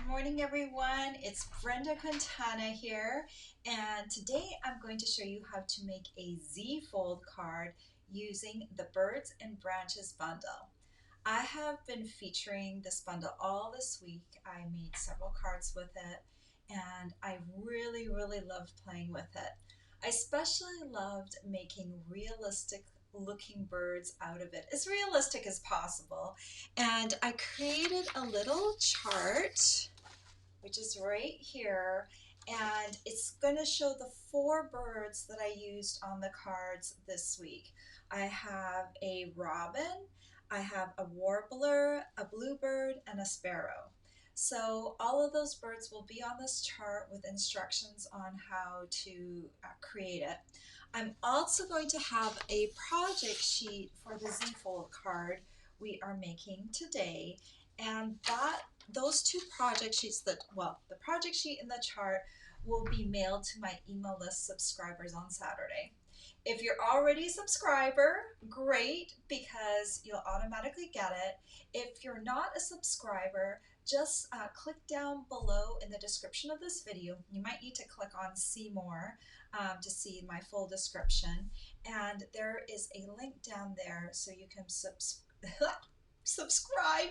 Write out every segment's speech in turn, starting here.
Good morning, everyone. It's Brenda Quintana here, and today I'm going to show you how to make a Z-fold card using the Birds and Branches bundle. I have been featuring this bundle all this week. I made several cards with it, and I really loved playing with it. I especially loved making realistic looking birds out of it, as realistic as possible. And I created a little chart which is right here. And it's going to show the 4 birds that I used on the cards this week. I have a robin, I have a warbler, a bluebird, and a sparrow. So all of those birds will be on this chart with instructions on how to create it. I'm also going to have a project sheet for the Z-fold card we are making today, and those 2 project sheets the project sheet and the chart will be mailed to my email list subscribers on Saturday. If you're already a subscriber, great, because you'll automatically get it. If you're not a subscriber, just click down below in the description of this video. You might need to click on see more to see my full description. And there is a link down there so you can subscribe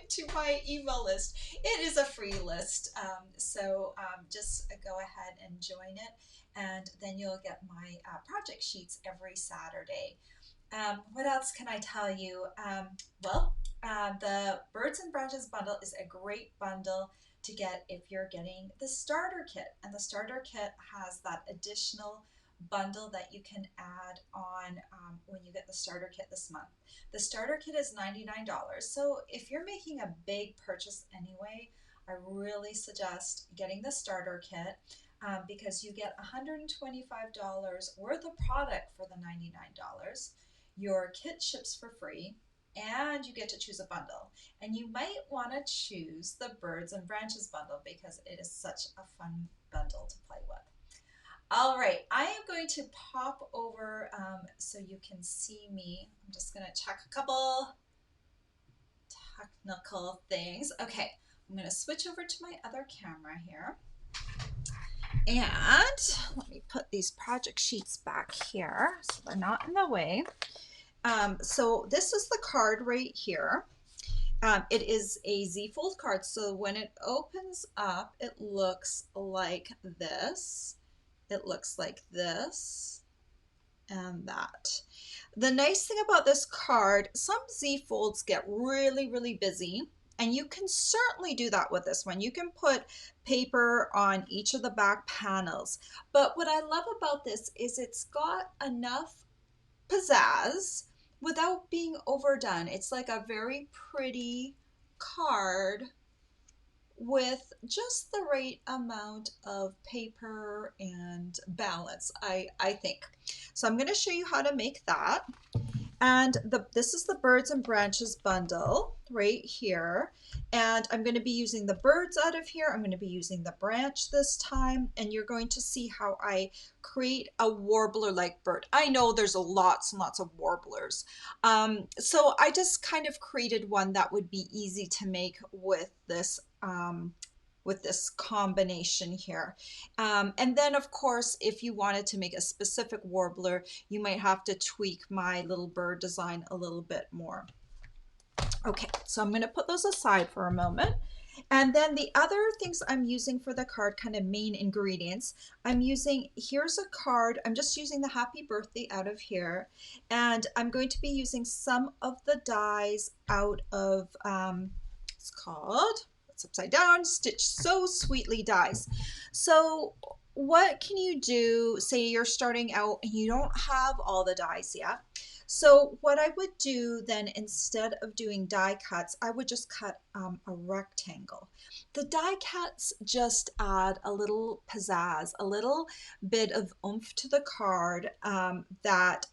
to my email list. It is a free list, so just go ahead and join it, and then you'll get my project sheets every Saturday. What else can I tell you? The Birds and Branches bundle is a great bundle to get if you're getting the starter kit, and the starter kit has that additional bundle that you can add on when you get the starter kit this month. The starter kit is $99, so if you're making a big purchase anyway, I really suggest getting the starter kit because you get $125 worth of product for the $99. Your kit ships for free, and you get to choose a bundle. And you might want to choose the Birds and Branches bundle because it is such a fun bundle to play with. All right, I am going to pop over so you can see me. I'm just going to check a couple technical things. Okay, I'm going to switch over to my other camera here. And let me put these project sheets back here so they're not in the way. So this is the card right here. It is a Z-fold card, so when it opens up, it looks like this. It looks like this and that. The nice thing about this card, some Z-folds get really busy, and you can certainly do that with this one. You can put paper on each of the back panels, but what I love about this is it's got enough pizzazz without being overdone. It's like a very pretty card with just the right amount of paper and balance, I think. So I'm going to show you how to make that. And this is the Birds and Branches bundle right here. And I'm going to be using the birds out of here. I'm going to be using the branch this time. And you're going to see how I create a warbler-like bird. I know there's lots and lots of warblers. So I just kind of created one that would be easy to make with this combination here. And then of course, if you wanted to make a specific warbler, you might have to tweak my little bird design a little bit more. Okay, so I'm going to put those aside for a moment. And then the other things I'm using for the card, kind of main ingredients, here's a card, I'm just using the happy birthday out of here, and I'm going to be using some of the dies out of, it's called, it's upside down, Stitch So Sweetly dies. So what can you do, say you're starting out and you don't have all the dies yet? So what I would do then, instead of doing die cuts, I would just cut a rectangle. The die cuts just add a little pizzazz, a little bit of oomph to the card that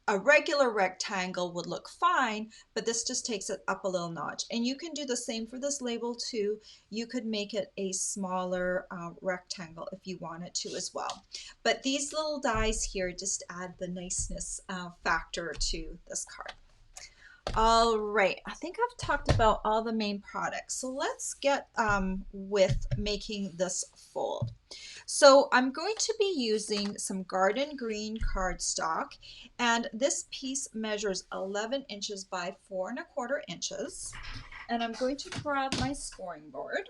a regular rectangle would look fine, but this just takes it up a little notch. And you can do the same for this label too. You could make it a smaller rectangle if you wanted to as well. But these little dies here just add the niceness factor to this card. All right, I think I've talked about all the main products. So let's get with making this fold. So I'm going to be using some garden green cardstock, and this piece measures 11 inches by 4¼ inches. And I'm going to grab my scoring board.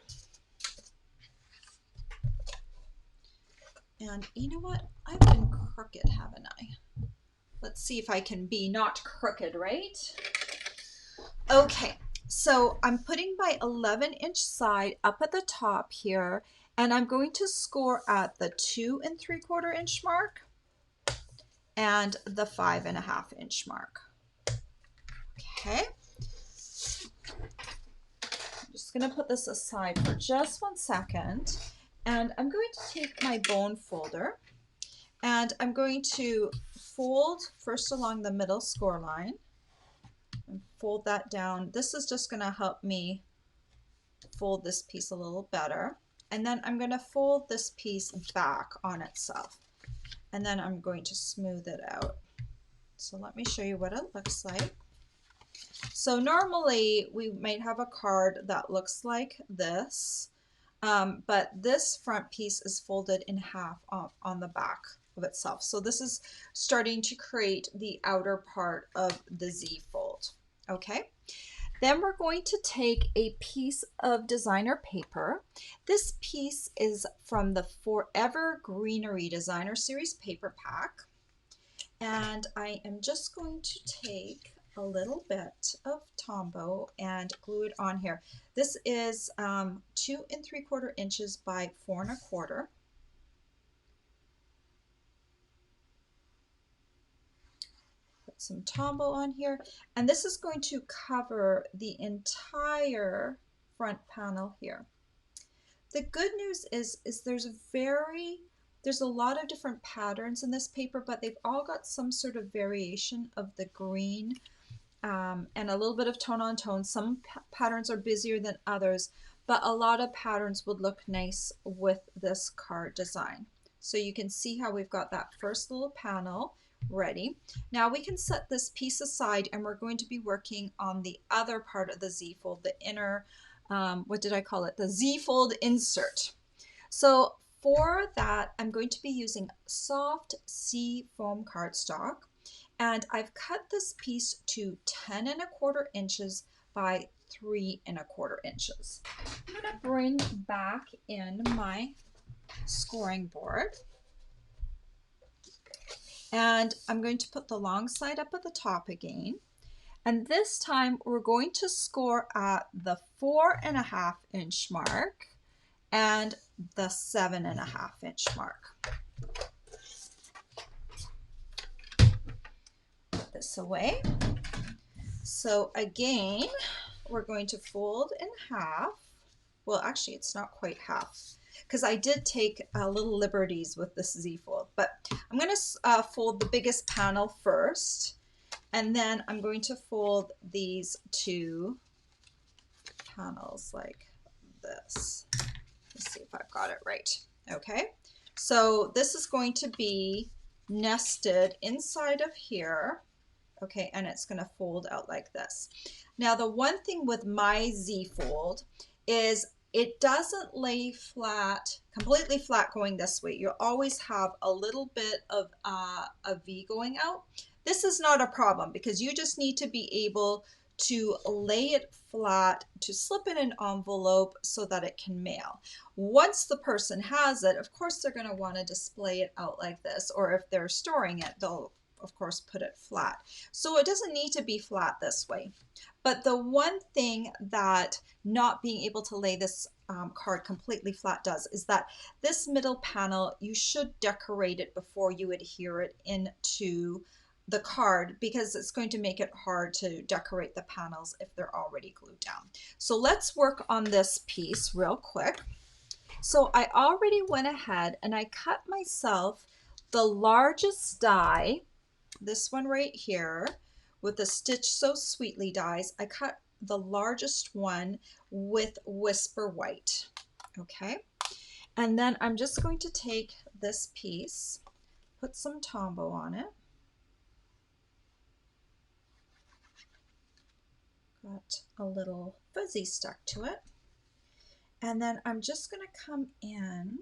And you know what? I've been crooked, haven't I? Let's see if I can be not crooked, right? Okay, so I'm putting my 11-inch side up at the top here, and I'm going to score at the 2¾ inch mark and the 5½ inch mark. Okay, I'm just going to put this aside for just 1 second, and I'm going to take my bone folder, and I'm going to fold first along the middle score line and fold that down. This is just going to help me fold this piece a little better. And then I'm going to fold this piece back on itself. And then I'm going to smooth it out. So let me show you what it looks like. So normally we might have a card that looks like this, but this front piece is folded in half on the back of itself. So this is starting to create the outer part of the Z fold. Okay. Then we're going to take a piece of designer paper. This piece is from the Forever Greenery Designer Series paper pack. And I am just going to take a little bit of Tombow and glue it on here. This is 2¾ inches by 4¼ inches. Some Tombow on here, and this is going to cover the entire front panel here. The good news is there's a lot of different patterns in this paper, but they've all got some sort of variation of the green and a little bit of tone on tone. Some patterns are busier than others, but a lot of patterns would look nice with this card design. So you can see how we've got that first little panel ready. Now we can set this piece aside, and we're going to be working on the other part of the Z fold, the inner, what did I call it? The Z fold insert. So for that, I'm going to be using soft sea foam cardstock, and I've cut this piece to 10¼ inches by 3¼ inches. I'm going to bring back in my scoring board. And I'm going to put the long side up at the top again. And this time we're going to score at the 4½ inch mark and the 7½ inch mark. Put this away. So again, we're going to fold in half. Well, actually, it's not quite half, because I did take little liberties with this Z fold, but I'm going to fold the biggest panel first, and then I'm going to fold these two panels like this. Let's see if I've got it right. Okay, so this is going to be nested inside of here, okay, and it's going to fold out like this. Now, the one thing with my Z fold is it doesn't lay flat, completely flat going this way. You'll always have a little bit of a V going out. This is not a problem because you just need to be able to lay it flat, to slip in an envelope so that it can mail. Once the person has it, of course, they're going to want to display it out like this, or if they're storing it, they'll of course put it flat. So it doesn't need to be flat this way. But the one thing that not being able to lay this card completely flat does is that this middle panel, you should decorate it before you adhere it into the card, because it's going to make it hard to decorate the panels if they're already glued down. So let's work on this piece real quick. So I already went ahead and I cut myself the largest die, this one right here, with the Stitch So Sweetly dies. I cut the largest one with Whisper White, okay? And then I'm just going to take this piece, put some Tombow on it, got a little fuzzy stuck to it. And then I'm just going to come in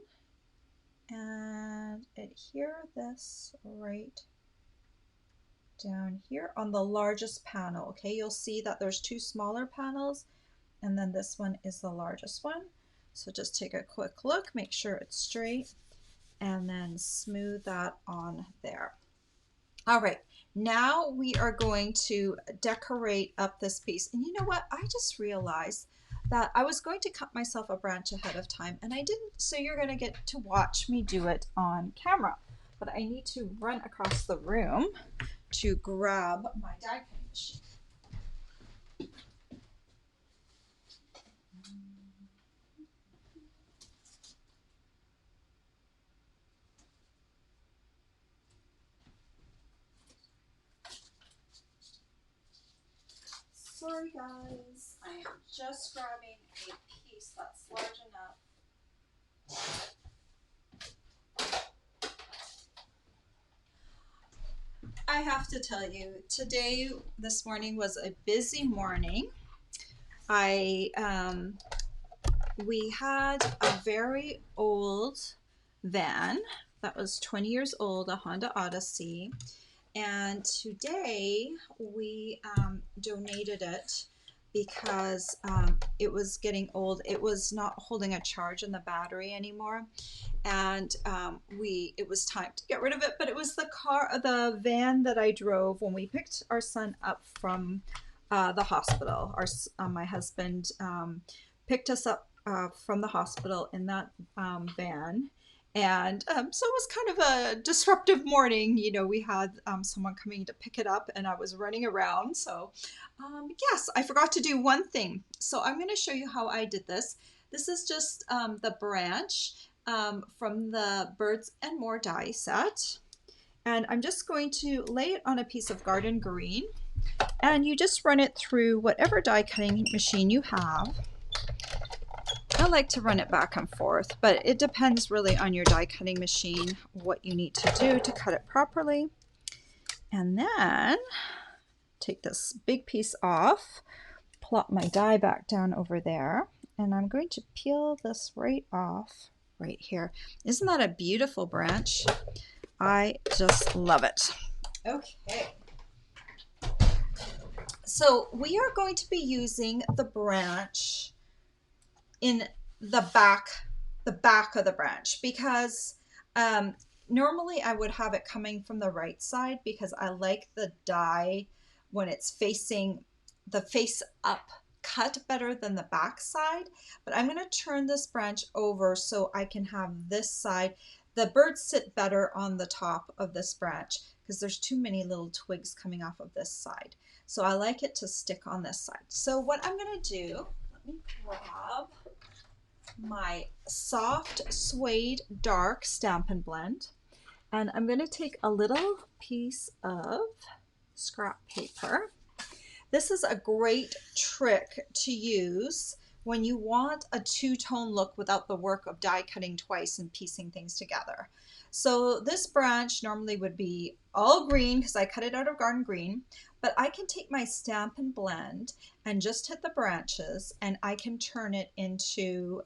and adhere this right down here on the largest panel. Okay, you'll see that there's two smaller panels and then this one is the largest one. So just take a quick look, make sure it's straight, and then smooth that on there. All right, now we are going to decorate up this piece. And you know what? I just realized that I was going to cut myself a branch ahead of time and I didn't, so you're going to get to watch me do it on camera. But I need to run across the room to grab my die cutting machine. Sorry guys, I am just grabbing a piece that's large enough. I have to tell you, this morning was a busy morning. We had a very old van that was 20 years old, a Honda Odyssey. And today we donated it because it was getting old. It was not holding a charge in the battery anymore. And it was time to get rid of it. But it was the van that I drove when we picked our son up from the hospital. My husband picked us up from the hospital in that van. And so it was kind of a disruptive morning. You know, we had someone coming to pick it up and I was running around. So yes, I forgot to do one thing. So I'm going to show you how I did this. This is just the branch from the Birds and More die set. And I'm just going to lay it on a piece of garden green. And you just run it through whatever die cutting machine you have. I like to run it back and forth, but it depends really on your die cutting machine, what you need to do to cut it properly. And then take this big piece off, plop my die back down over there, and I'm going to peel this right off right here. Isn't that a beautiful branch? I just love it. Okay. So we are going to be using the branch in the back of the branch because normally I would have it coming from the right side because I like the die when it's facing the face up cut better than the back side. But I'm going to turn this branch over so I can have this side. The birds sit better on the top of this branch because there's too many little twigs coming off of this side. So I like it to stick on this side. So what I'm going to do, let me grab my soft suede dark Stampin' Blend, and I'm going to take a little piece of scrap paper. This is a great trick to use when you want a two-tone look without the work of die cutting twice and piecing things together. So this branch normally would be all green because I cut it out of garden green, but I can take my Stampin' Blend and just hit the branches and I can turn it into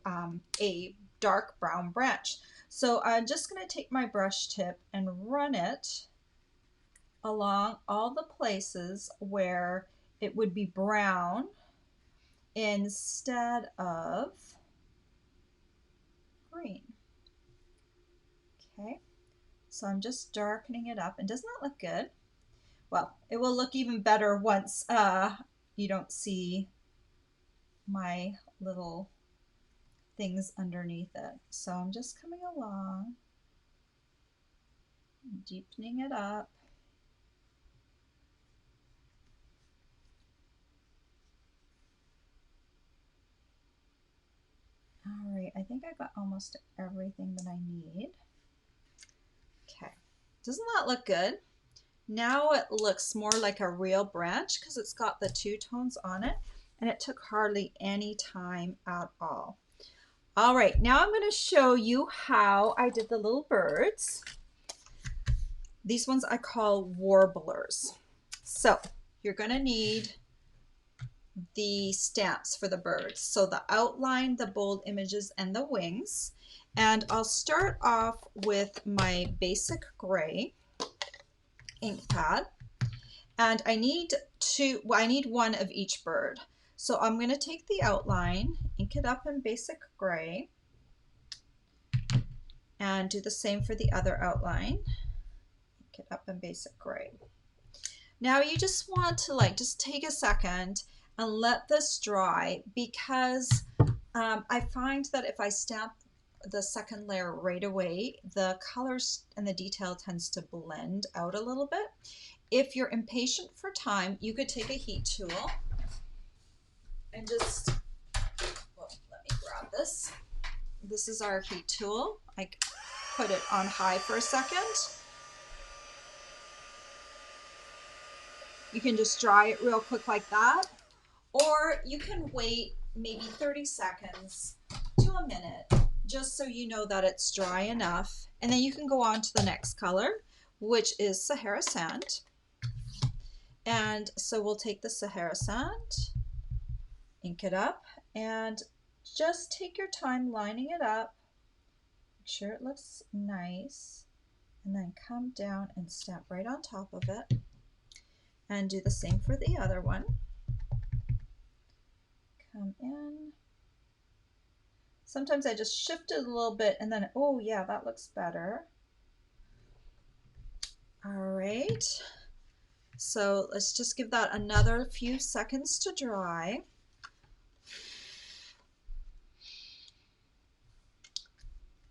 a dark brown branch. So I'm just going to take my brush tip and run it along all the places where it would be brown instead of green. Okay, so I'm just darkening it up, and doesn't that look good? Well, it will look even better once you don't see my little things underneath it. So I'm just coming along, deepening it up. All right, I think I got almost everything that I need. Okay, doesn't that look good? Now it looks more like a real branch because it's got the two tones on it, and it took hardly any time at all. All right, now I'm going to show you how I did the little birds. These ones I call warblers. So you're going to need the stamps for the birds. So the outline, the bold images, and the wings. And I'll start off with my basic gray ink pad. And I need one of each bird. So I'm going to take the outline, ink it up in basic gray, and do the same for the other outline. Ink it up in basic gray. Now you just want to just take a second and let this dry, because I find that if I stamp the second layer right away, the colors and the detail tends to blend out a little bit. If you're impatient for time, you could take a heat tool and just, well, let me grab this. This is our heat tool. I put it on high for a second. You can just dry it real quick like that, or you can wait maybe 30 seconds to a minute, just so you know that it's dry enough. And then you can go on to the next color, which is Sahara Sand. And so we'll take the Sahara Sand, ink it up, and just take your time lining it up. Make sure it looks nice, and then come down and stamp right on top of it. And do the same for the other one. Come in. Sometimes I just shift it a little bit and then, oh yeah, that looks better. All right. So let's just give that another few seconds to dry.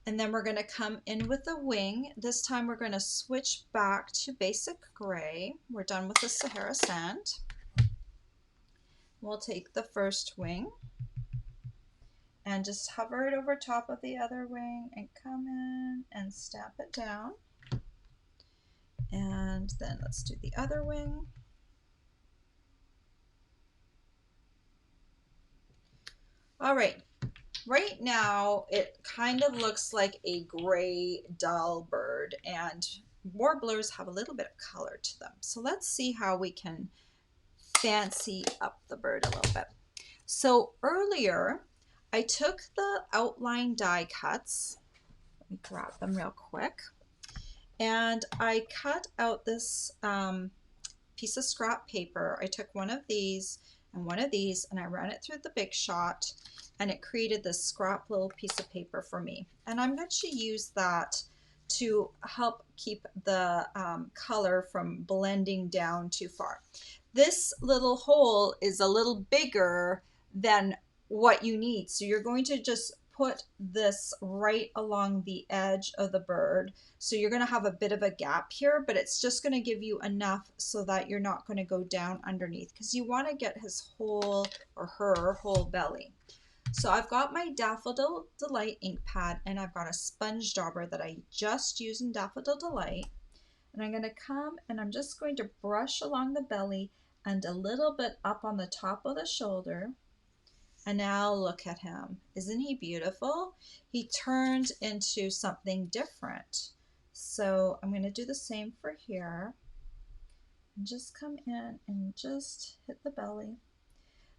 And then we're going to come in with the wing. This time we're going to switch back to basic gray. We're done with the Sahara Sand. We'll take the first wing and just hover it over top of the other wing and come in and stamp it down. And then let's do the other wing. All right. Right now, it kind of looks like a gray, dull bird, and warblers have a little bit of color to them. So let's see how we can fancy up the bird a little bit. So earlier, I took the outline die cuts. Let me grab them real quick. And I cut out this piece of scrap paper. I took one of these and one of these, and I ran it through the Big Shot, and it created this scrap little piece of paper for me. And I'm going to use that to help keep the color from blending down too far. This little hole is a little bigger than what you need, so you're going to just put this right along the edge of the bird. So you're going to have a bit of a gap here, but it's just going to give you enough so that you're not going to go down underneath, because you want to get his whole, or her whole belly. So I've got my Daffodil Delight ink pad, and I've got a sponge dauber that I just used in Daffodil Delight. And I'm going to come and I'm just going to brush along the belly and a little bit up on the top of the shoulder. And now look at him. Isn't he beautiful? He turned into something different. So I'm going to do the same for here. And just come in and just hit the belly.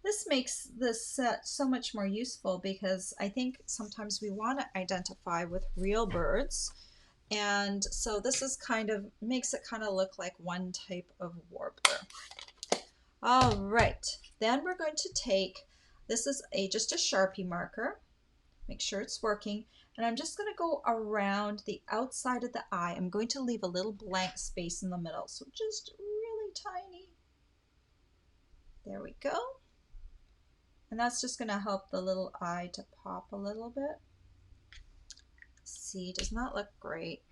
This makes this set so much more useful, because I think sometimes we want to identify with real birds. And so this is makes it kind of look like one type of warbler. All right, then we're going to take, this is just a Sharpie marker. Make sure it's working. And I'm just going to go around the outside of the eye. I'm going to leave a little blank space in the middle. So just really tiny. There we go. And that's just going to help the little eye to pop a little bit. See, does not look great.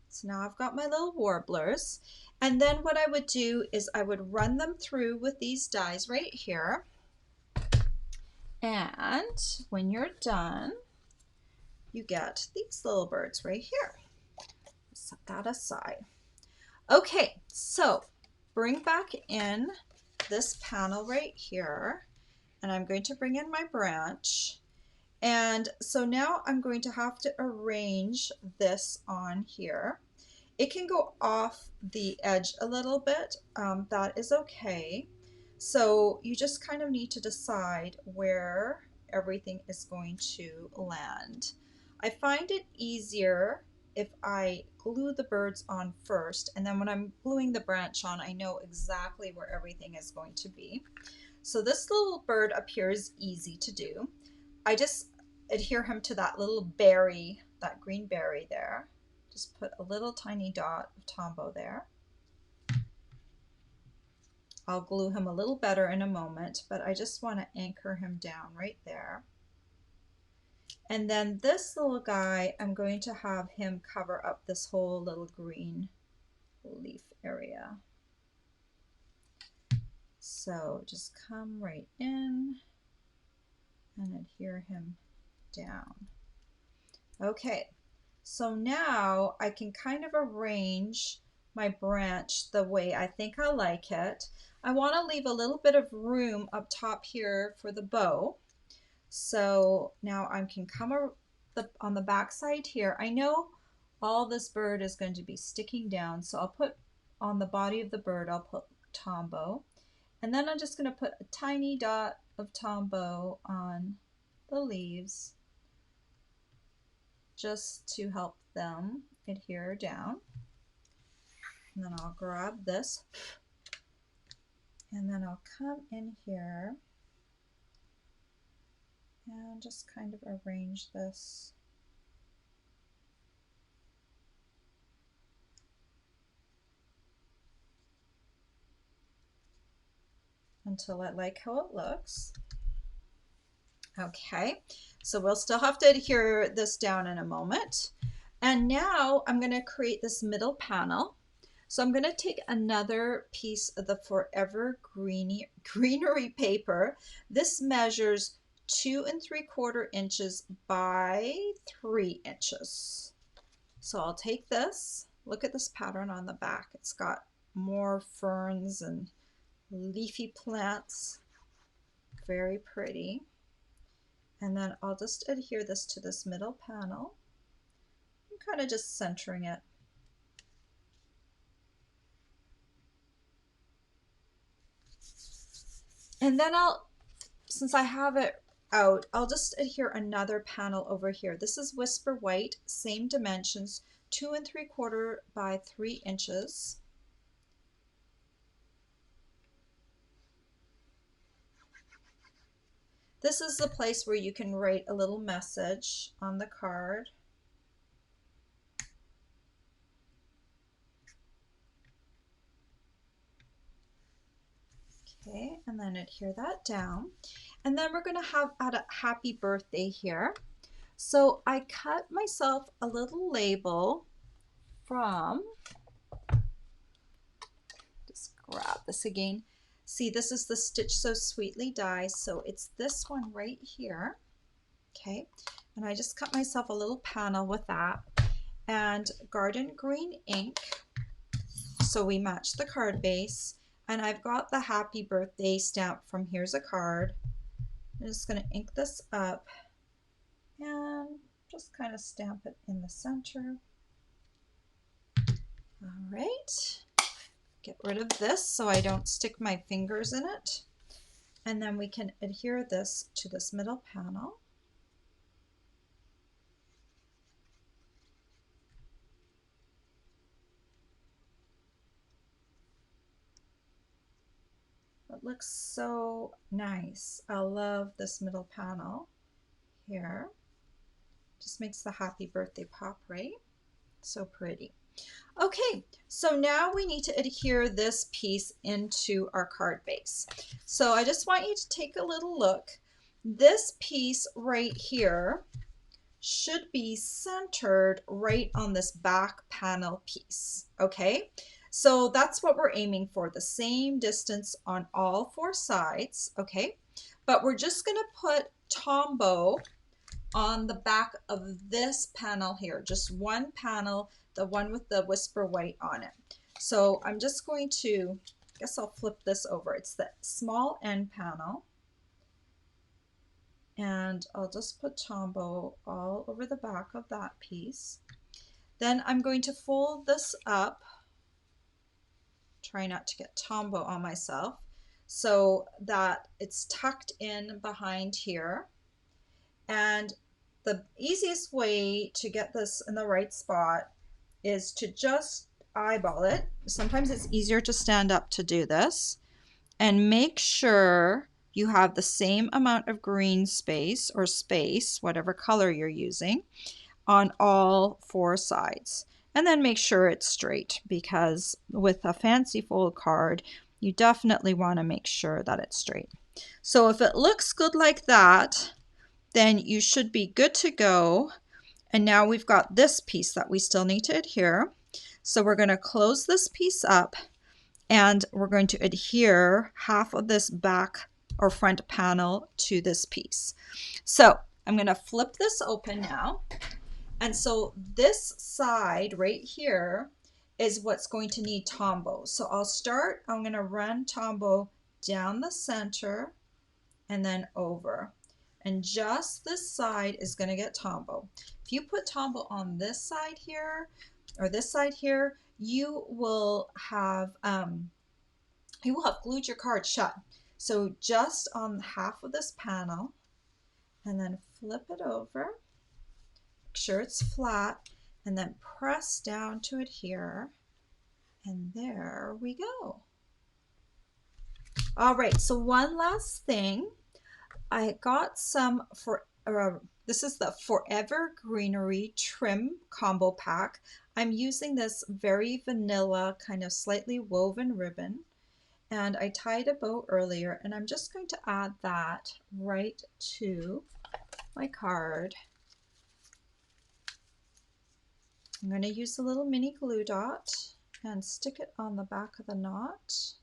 So now I've got my little warblers. And then what I would do is I would run them through with these dies right here. And when you're done, you get these little birds right here. Set that aside. Okay, so bring back in this panel right here, and I'm going to bring in my branch. And so now I'm going to have to arrange this on here. It can go off the edge a little bit, that is okay. So you just kind of need to decide where everything is going to land. I find it easier if I glue the birds on first, and then when I'm gluing the branch on, I know exactly where everything is going to be. So this little bird up here is easy to do. I just adhere him to that little berry, that green berry there. Just put a little tiny dot of Tombow there. I'll glue him a little better in a moment, but I just want to anchor him down right there. And then this little guy, I'm going to have him cover up this whole little green leaf area. So just come right in and adhere him down. Okay, so now I can kind of arrange my branch the way I think I like it. I want to leave a little bit of room up top here for the bow. So now I can come on the back side here. I know all this bird is going to be sticking down, so I'll put on the body of the bird, I'll put Tombow. And then I'm just going to put a tiny dot of Tombow on the leaves just to help them adhere down. And then I'll grab this and then I'll come in here and just kind of arrange this. Until I like how it looks. Okay, so we'll still have to adhere this down in a moment. And now I'm going to create this middle panel. So I'm going to take another piece of the Forever Greenery paper. This measures 2 3/4 inches by 3 inches. So I'll take this. Look at this pattern on the back. It's got more ferns and leafy plants. Very pretty. And then I'll just adhere this to this middle panel. I'm kind of just centering it. And then since I have it out, I'll just adhere another panel over here. This is Whisper White, same dimensions, 2 3/4 by 3 inches. This is the place where you can write a little message on the card. Okay, and then adhere that down. And then we're going to have add a happy birthday here. So I cut myself a little label from, just grab this again. See, this is the Stitch So Sweetly die, so it's this one right here. Okay, and I just cut myself a little panel with that, and garden green ink, so we match the card base. And I've got the happy birthday stamp from Here's a Card. I'm just going to ink this up and just kind of stamp it in the center. All right, get rid of this so I don't stick my fingers in it. And then we can adhere this to this middle panel. It looks so nice. I love this middle panel here. Just makes the happy birthday pop, right? So pretty. Okay, so now we need to adhere this piece into our card base. So I just want you to take a little look. This piece right here should be centered right on this back panel piece, okay? So that's what we're aiming for, the same distance on all 4 sides, okay? But we're just gonna put Tombow on the back of this panel here, just one panel, the one with the Whisper White on it. So I'm just going to, I guess I'll flip this over. It's the small end panel. And I'll just put Tombow all over the back of that piece. Then I'm going to fold this up. Try not to get Tombow on myself. so that it's tucked in behind here. And the easiest way to get this in the right spot is to just eyeball it. Sometimes it's easier to stand up to do this, and make sure you have the same amount of green space or space, whatever color you're using, on all four sides. And then make sure it's straight, because with a fancy fold card, you definitely want to make sure that it's straight. So if it looks good like that, then you should be good to go. And now we've got this piece that we still need to adhere. So we're going to close this piece up, and we're going to adhere half of this back or front panel to this piece. So I'm going to flip this open now. And so this side right here is what's going to need Tombow. So I'm going to run Tombow down the center and then over. And just this side is going to get Tombow. If you put Tombow on this side here or this side here, you will have glued your card shut. So just on half of this panel, and then flip it over. Make sure it's flat, and then press down to adhere, and there we go. All right, so one last thing. I got some this is the Forever Greenery Trim Combo Pack. I'm using this very vanilla, kind of slightly woven ribbon, and I tied a bow earlier, and I'm just going to add that right to my card. I'm going to use a little mini glue dot and stick it on the back of the knot.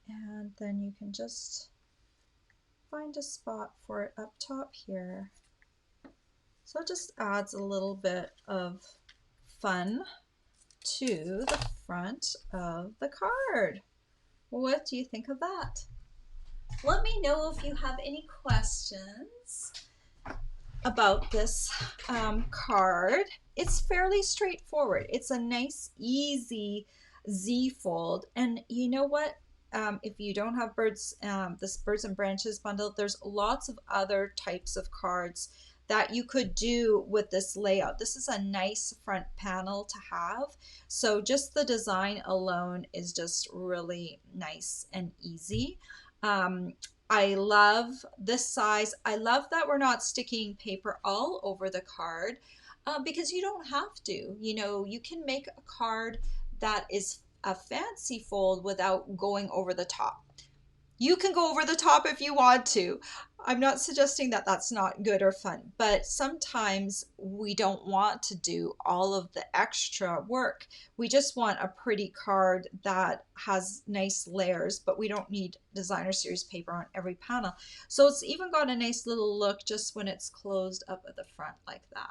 And then you can just find a spot for it up top here. So it just adds a little bit of fun to the front of the card. What do you think of that? Let me know if you have any questions about this card. It's fairly straightforward. It's a nice, easy Z fold. And you know what? If you don't have this Birds and Branches bundle, there's lots of other types of cards that you could do with this layout. This is a nice front panel to have. So just the design alone is just really nice and easy. I love this size. I love that we're not sticking paper all over the card because you don't have to. You know, you can make a card that is a fancy fold without going over the top. You can go over the top if you want to. I'm not suggesting that that's not good or fun, but sometimes we don't want to do all of the extra work. We just want a pretty card that has nice layers, but we don't need designer series paper on every panel. So it's even got a nice little look just when it's closed up at the front like that.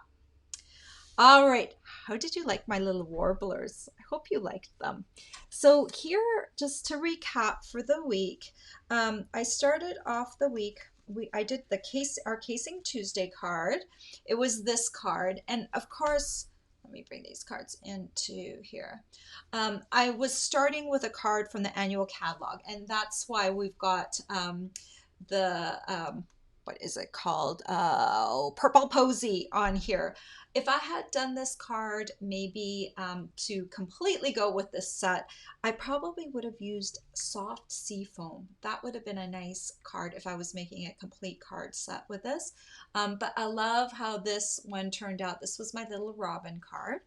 All right, how did you like my little warblers? I hope you liked them. So here, just to recap for the week, I started off the week, I did our Casing Tuesday card. It was this card, and of course, let me bring these cards into here. I was starting with a card from the annual catalog, and that's why we've got what is it called? Purple Posy on here. If I had done this card maybe to completely go with this set, I probably would have used soft seafoam. That would have been a nice card if I was making a complete card set with this. But I love how this one turned out. This was my little Robin card.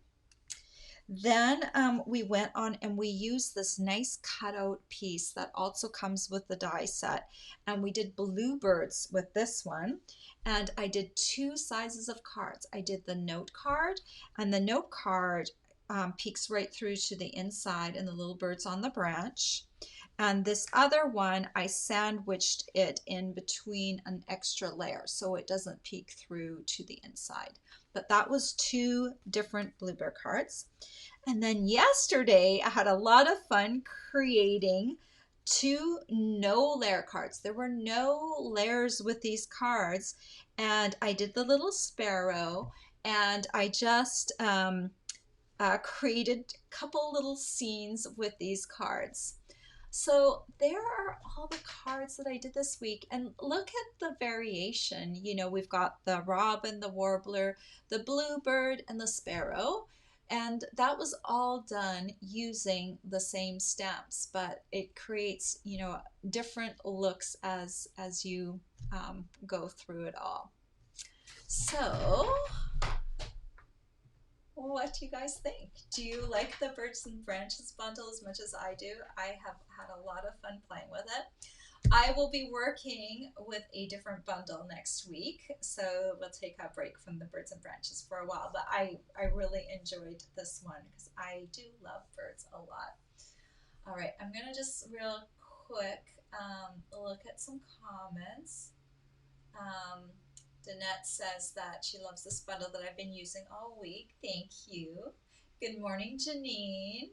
Then we went on and we used this nice cutout piece that also comes with the die set, and we did bluebirds with this one. And I did two sizes of cards. I did the note card, and the note card peeks right through to the inside, and the little birds on the branch. And this other one, I sandwiched it in between an extra layer so it doesn't peek through to the inside. But that was two different bluebird cards. And then yesterday, I had a lot of fun creating two no layer cards. There were no layers with these cards. And I did the little sparrow, and I just created a couple little scenes with these cards. So there are all the cards that I did this week, and look at the variation. You know, we've got the robin, the warbler, the bluebird, and the sparrow. And that was all done using the same stamps, but it creates, you know, different looks as you go through it all. So what do you guys think? Do you like the Birds and Branches bundle as much as I do? I have had a lot of fun playing with it. I will be working with a different bundle next week, so we'll take a break from the Birds and Branches for a while, but I really enjoyed this one because I do love birds a lot. All right, I'm gonna just real quick look at some comments. Um, Danette says that she loves this bundle that I've been using all week. Thank you. Good morning, Janine.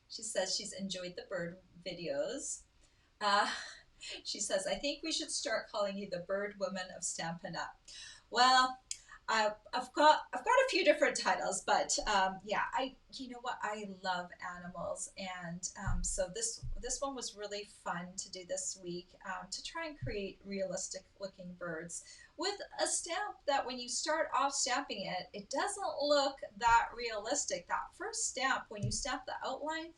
She says she's enjoyed the bird videos. Uh, she says, I think we should start calling you the Bird Woman of Stampin' Up. Well, I've got a few different titles, but yeah, you know what, I love animals, and so this one was really fun to do this week, to try and create realistic looking birds with a stamp that when you start off stamping it, it doesn't look that realistic. That first stamp, when you stamp the outline,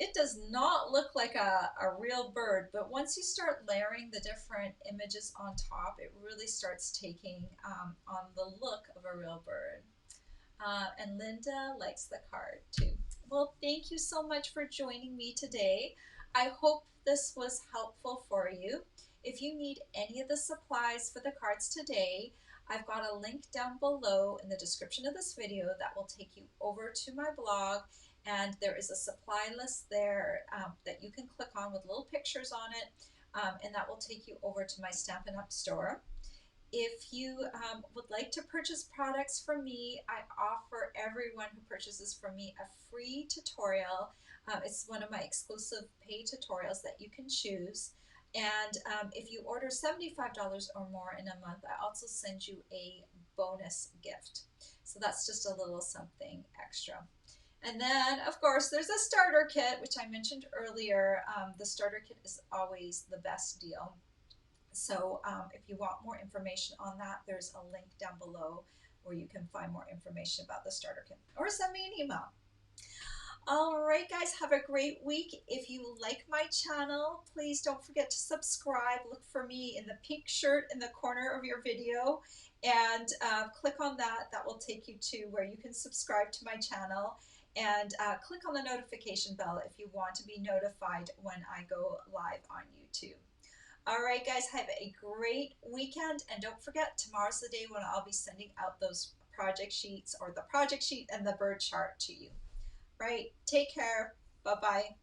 it does not look like a real bird, but once you start layering the different images on top, it really starts taking on the look of a real bird. And Linda likes the card too. Well, thank you so much for joining me today. I hope this was helpful for you. If you need any of the supplies for the cards today, I've got a link down below in the description of this video that will take you over to my blog, and there is a supply list there that you can click on with little pictures on it, and that will take you over to my Stampin' Up! Store. If you would like to purchase products from me, I offer everyone who purchases from me a free tutorial. It's one of my exclusive paid tutorials that you can choose. And if you order $75 or more in a month, I also send you a bonus gift. So that's just a little something extra. And then, of course, there's a starter kit, which I mentioned earlier. The starter kit is always the best deal. So if you want more information on that, there's a link down below where you can find more information about the starter kit, or send me an email. All right, guys, have a great week. If you like my channel, please don't forget to subscribe. Look for me in the pink shirt in the corner of your video, and click on that. That will take you to where you can subscribe to my channel, and click on the notification bell if you want to be notified when I go live on YouTube. All right, guys, have a great weekend, and don't forget, tomorrow's the day when I'll be sending out those project sheets, or the project sheet and the bird chart, to you. Right, take care. Bye-bye.